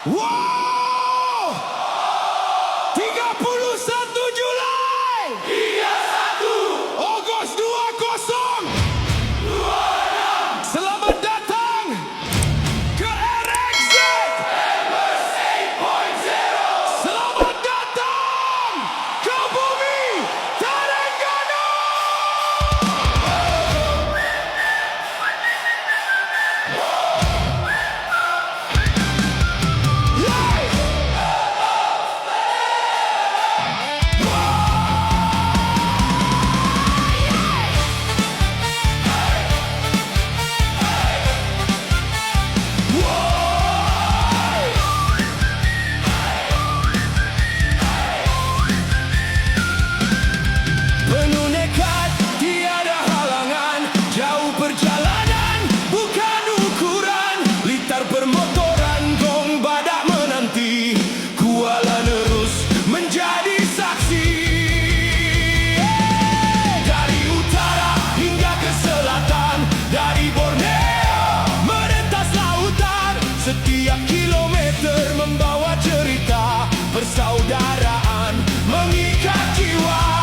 Wow! 31 Julai 31 Ogos 2026. Selamat datang ke RXZ Members 8.0. Selamat datang ke bumi Terengganu. Penuh nekat, tiada halangan. Jauh perjalanan, bukan ukuran. Litar permotoran, gong badak menanti. Kuala Nerus menjadi saksi. Dari utara hingga ke selatan, dari Borneo merentas lautan. Setiap kilometer membawa cerita persaudaraan mengikat jiwa.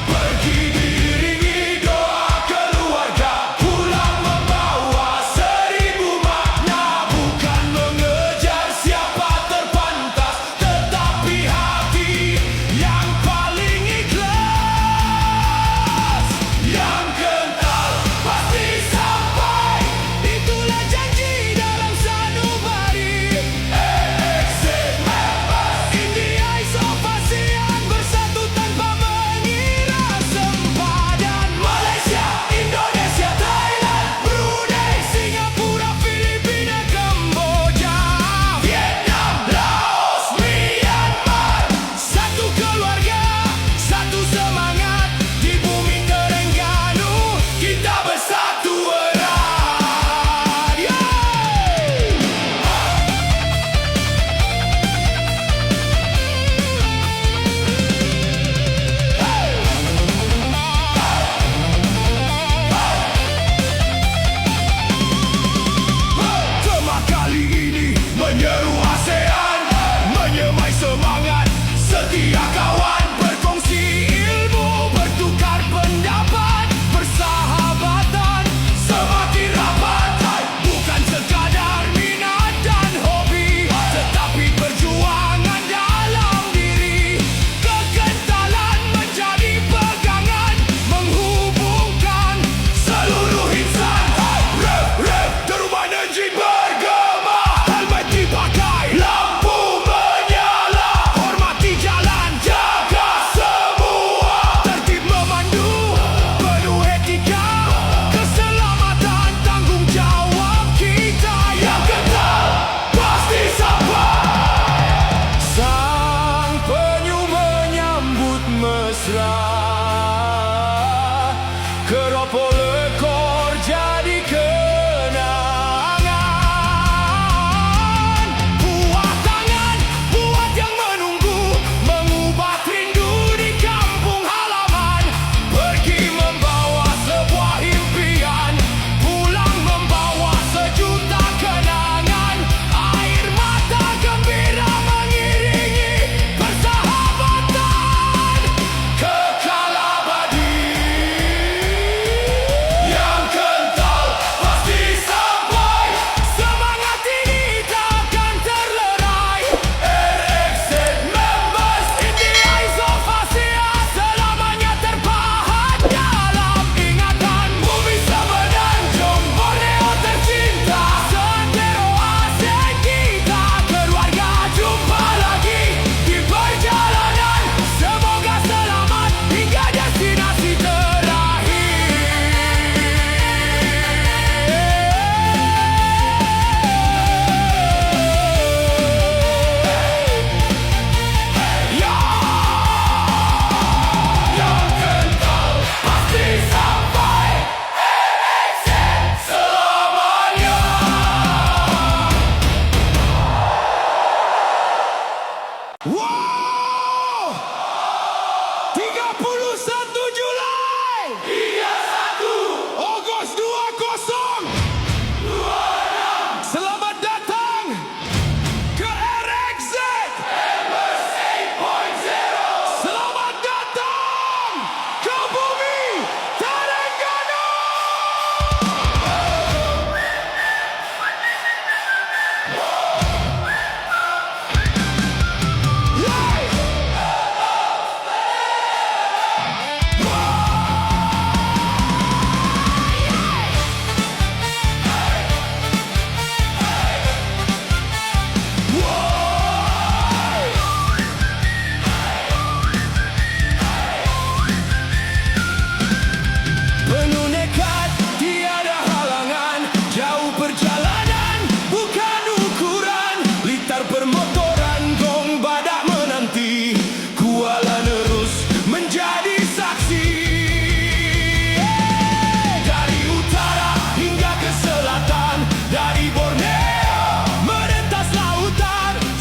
Pergi diiringi doa keluarga, pulang membawa 1000 makna. Bukan mengejar siapa terpantas, tetapi hati yang paling ikhlas. Yang kental pasti sampai, itulah janji dalam sanubari. RXZ Members in the eyes of ASEAN, bersatu tanpa mengira sempadan. Malaysia, Indonesia, Thailand, Brunei, Singapura, Filipina, Kamboja, Vietnam, Laos, Myanmar. Satu keluarga, satu semangat. Di bumi Terengganu kita bersatu erat. Yeay! Tema kali ini menyeru ASEAN, menyemai semangat setia kawan. Berkongsi ilmu, bertukar pendapat, persahabatan semakin rapat. Bukan sekadar minat dan hobi, tetapi perjuangan dalam diri. Kekentalan menjadi pegangan, menghubungkan seluruh insan. Rev, deruman enjin bergema, helmet dipakai, lampu menyala. Hormati jalan, jaga semua. Tertib memandu, penuh etika. Keselamatan tanggung jawab kita. Yang kental pasti sampai. Sang penyu menyambut mesra, keropol ekor jadi kenangan. Buat tangan, buat yang menunggu, mengubah rindu di kampung halaman. Pergi membawa sebuah impian, pulang membawa sejuta kenangan. Air mata gembira mengiringi persahabatan kekal abadi. Yang kental pasti sampai, semangat ini takkan terlerai. RXZ Members in the eyes of ASEAN, selamanya terpahat dalam ingatan. Bumi semenanjung Borneo tercinta, sentero ASEAN kita keluarga. Jumpa lagi di perjalanan, semoga selamat hingga destinasi terakhir. Yang kental pasti sampai, RXZ selamanya. Wow! 31 Julai 31 Ogos 2026. Selamat datang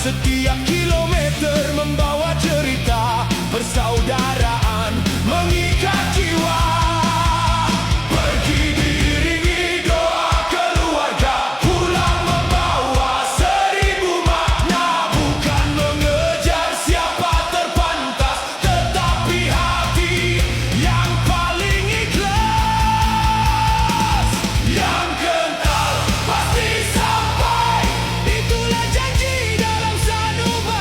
Setiap kilometer membawa cerita persaudaraan mengikat jiwa. Pergi diiringi doa keluarga, pulang membawa 1000 makna. Bukan mengejar siapa terpantas, tetapi hati yang paling ikhlas. Yang kental pasti sampai, itulah janji dalam sanubari.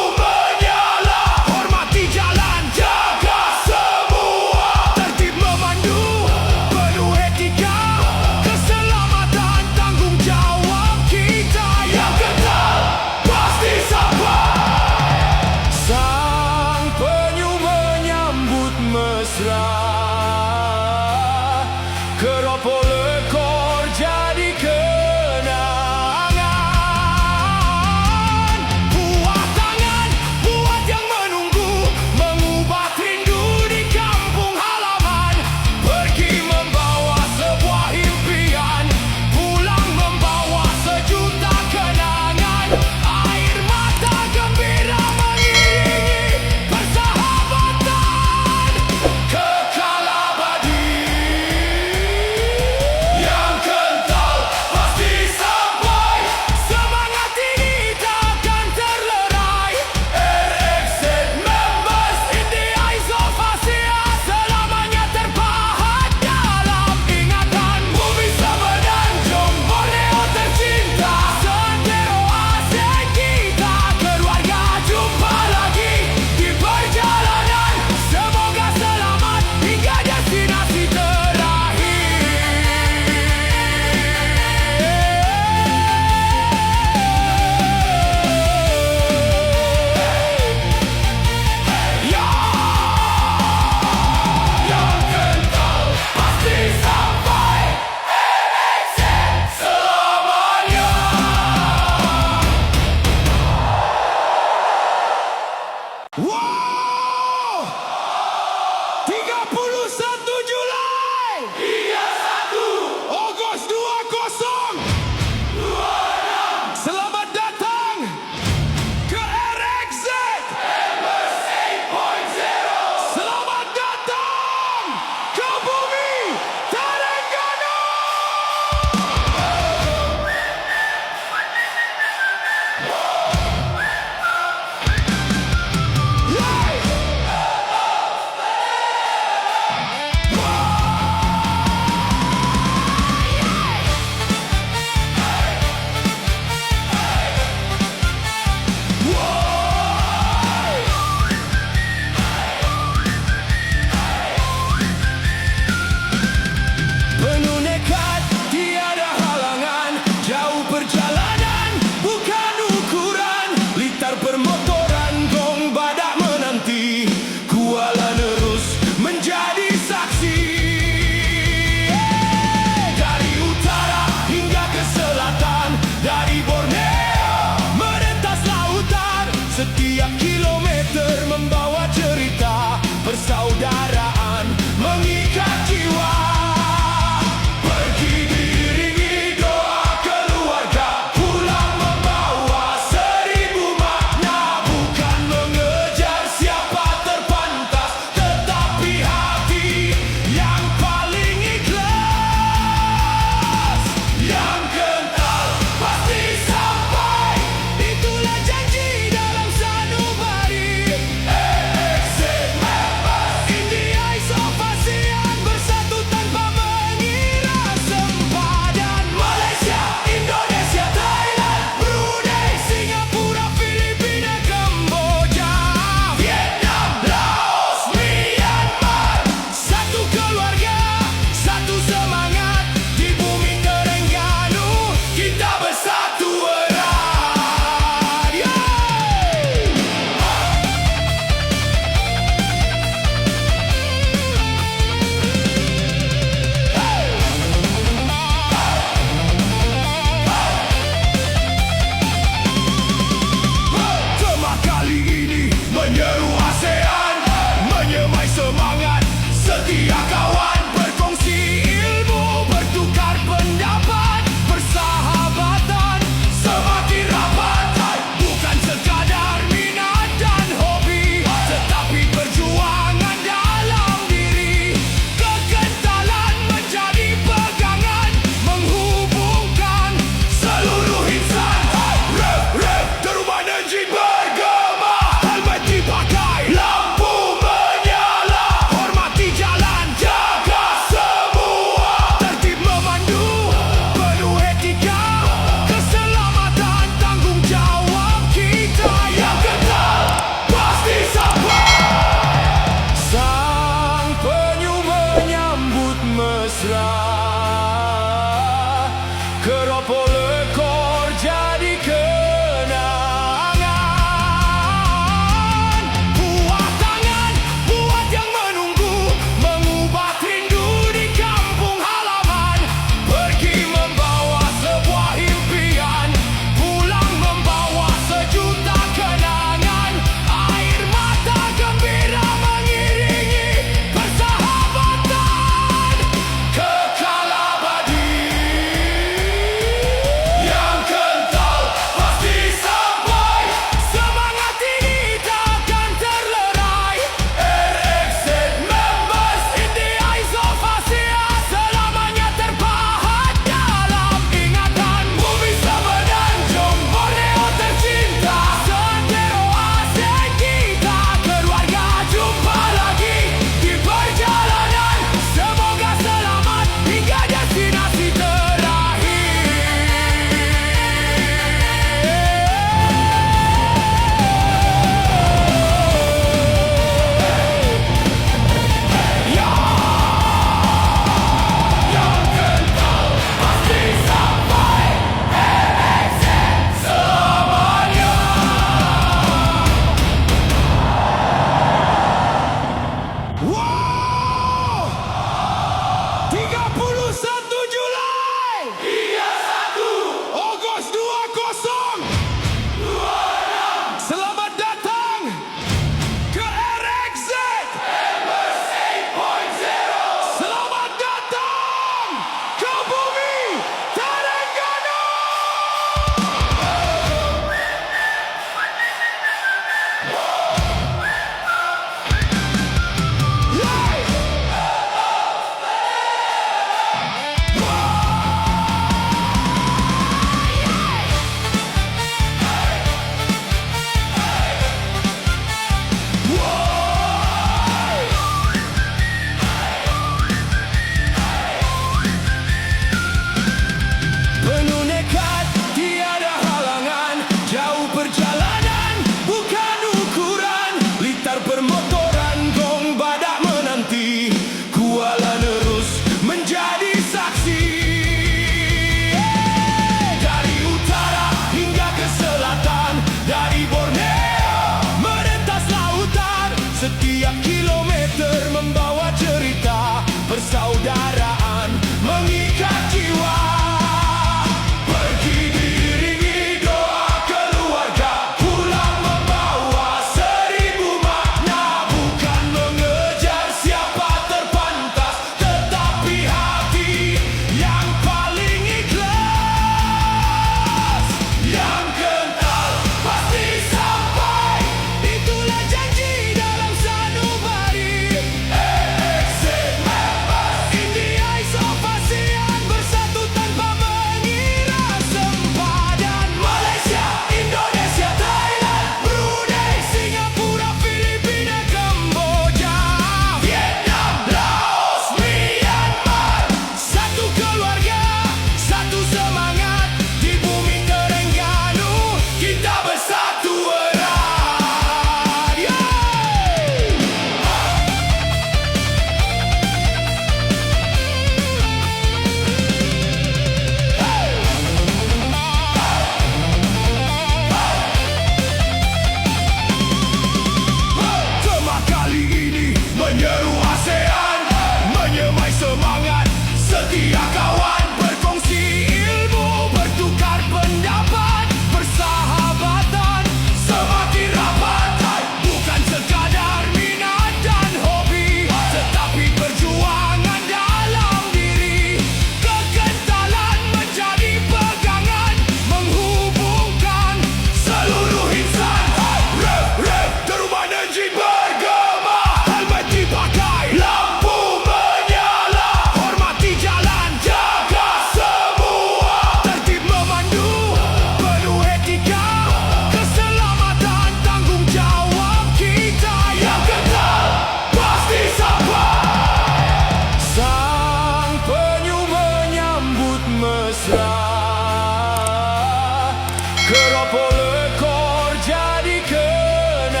Keropok lekor jadi kenangan.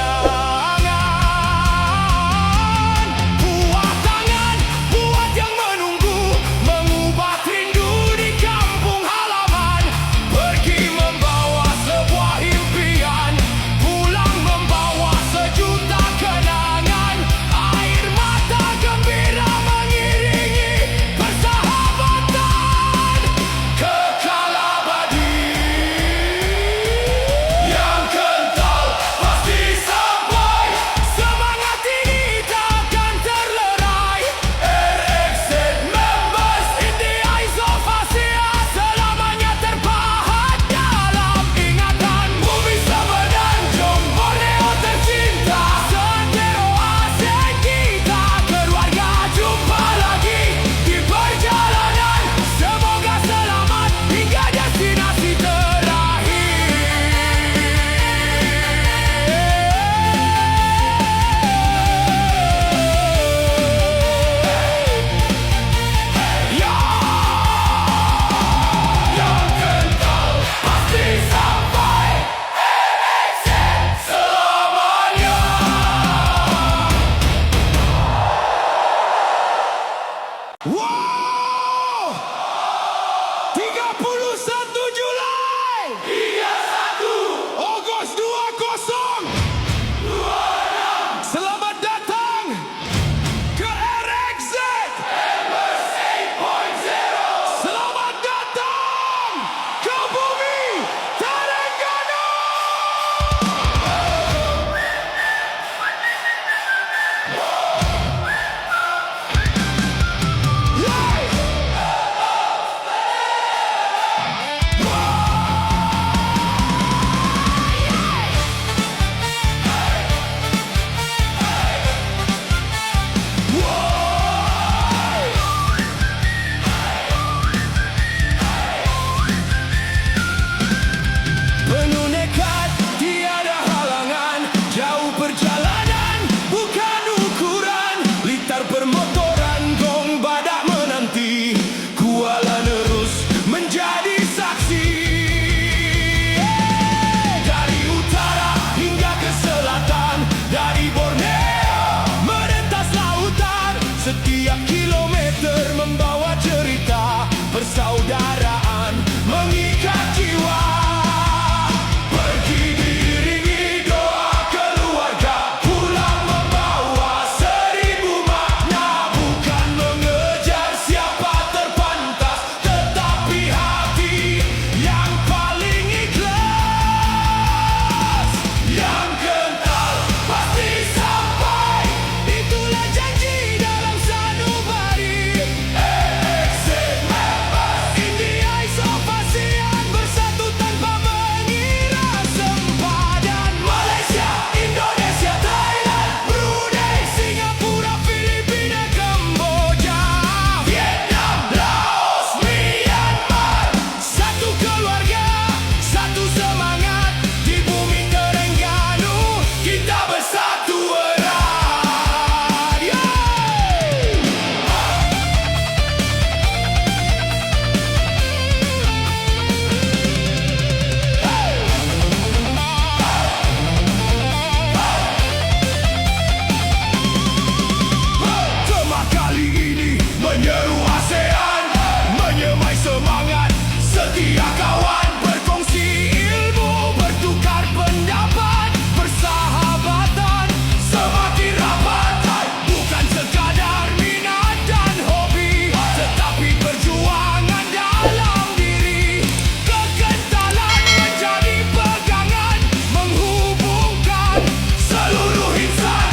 Buat tangan, buat yang menunggu, mengubat rindu di kampung halaman. Pergi membawa sebuah impian, pulang membawa sejuta kenangan. Air mata gembira mengiringi persahabatan kekal abadi. Yang kental pasti sampai, semangat ini takkan terlerai. RXZ members in the eyes of Asia, selamanya terpahat dalam ingatan. Bumi semenanjung Borneo tercinta, Santero ASEAN kita keluarga. Jumpa lagi di perjalanan, semoga selamat hingga destinasi terakhir. Yang kental pasti sampai, RXZ selamanya. Wow! 31 Julai 31 Ogos 2026. Selamat datang ke RXZ Members 8.0. Selamat datang ke bumi Terengganu. Yay! Penuh nekat, tiada halangan. Jauh perjalanan, bukan ukuran. Litar permotoran, gong badak menanti. Kuala Nerus menjadi saksi. Dari utara hingga ke selatan, dari Borneo merentas lautan. Setiap kilometer membawa cerita persaudaraan mengikat jiwa. Pergi diiringi doa keluarga, pulang membawa 1000 makna. Bukan mengejar siapa terpantas, tetapi hati yang paling ikhlas. Yang kental pasti sampai, itulah janji dalam sanubari. RXZ members in the eyes of ASEAN, bersatu tanpa mengira sempadan. Malaysia, Indonesia, Thailand, Brunei, Singapura, Filipina, Kamboja, Vietnam, Laos, Myanmar. Satu keluarga, satu semangat, di bumi Terengganu kita bersatu erat. Yeay! Tema kali ini menyeru ASEAN, menyemai semangat setia kawan. Berkongsi ilmu, bertukar pendapat, persahabatan semakin rapat. Bukan sekadar minat dan hobi, tetapi perjuangan dalam diri. Kekentalan menjadi pegangan, menghubungkan seluruh insan.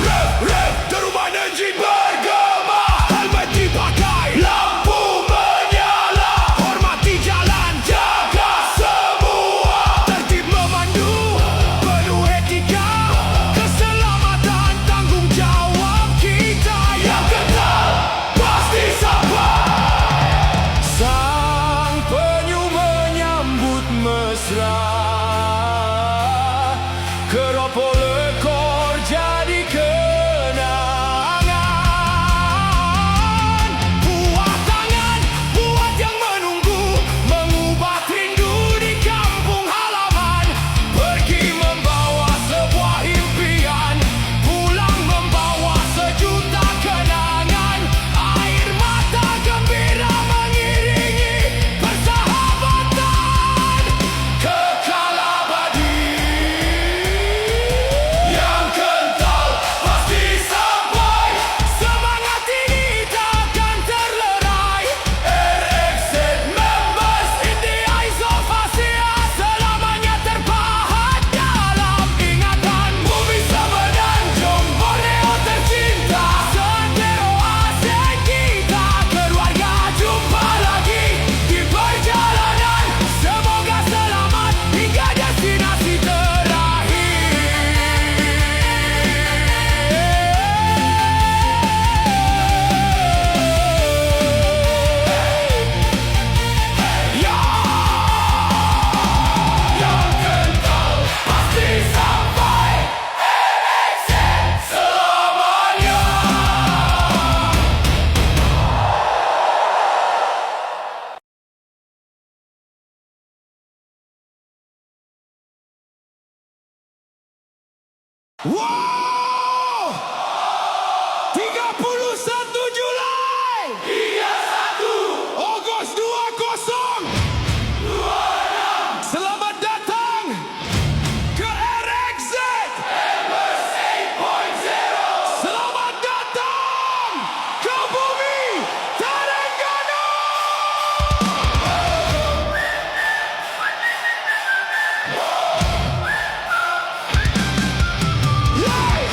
Rap, rap, deruma energi bergema, helmet dipakai, lampu menyala. Hormati jalan, jaga semua, tertib memandu, penuh etika, keselamatan tanggung jawab kita. Yang kental pasti sampai, sang penyu menyambut mesra. Keropok lekor jadi kenangan. Buat tangan, buat yang menunggu, mengubat rindu di kampung halaman. Wow! 31 Julai 31 Ogos 20 Selamat datang ke RXZ Embers 8.0. Selamat datang ke bumi Terengganu. Yeay!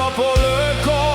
Metropole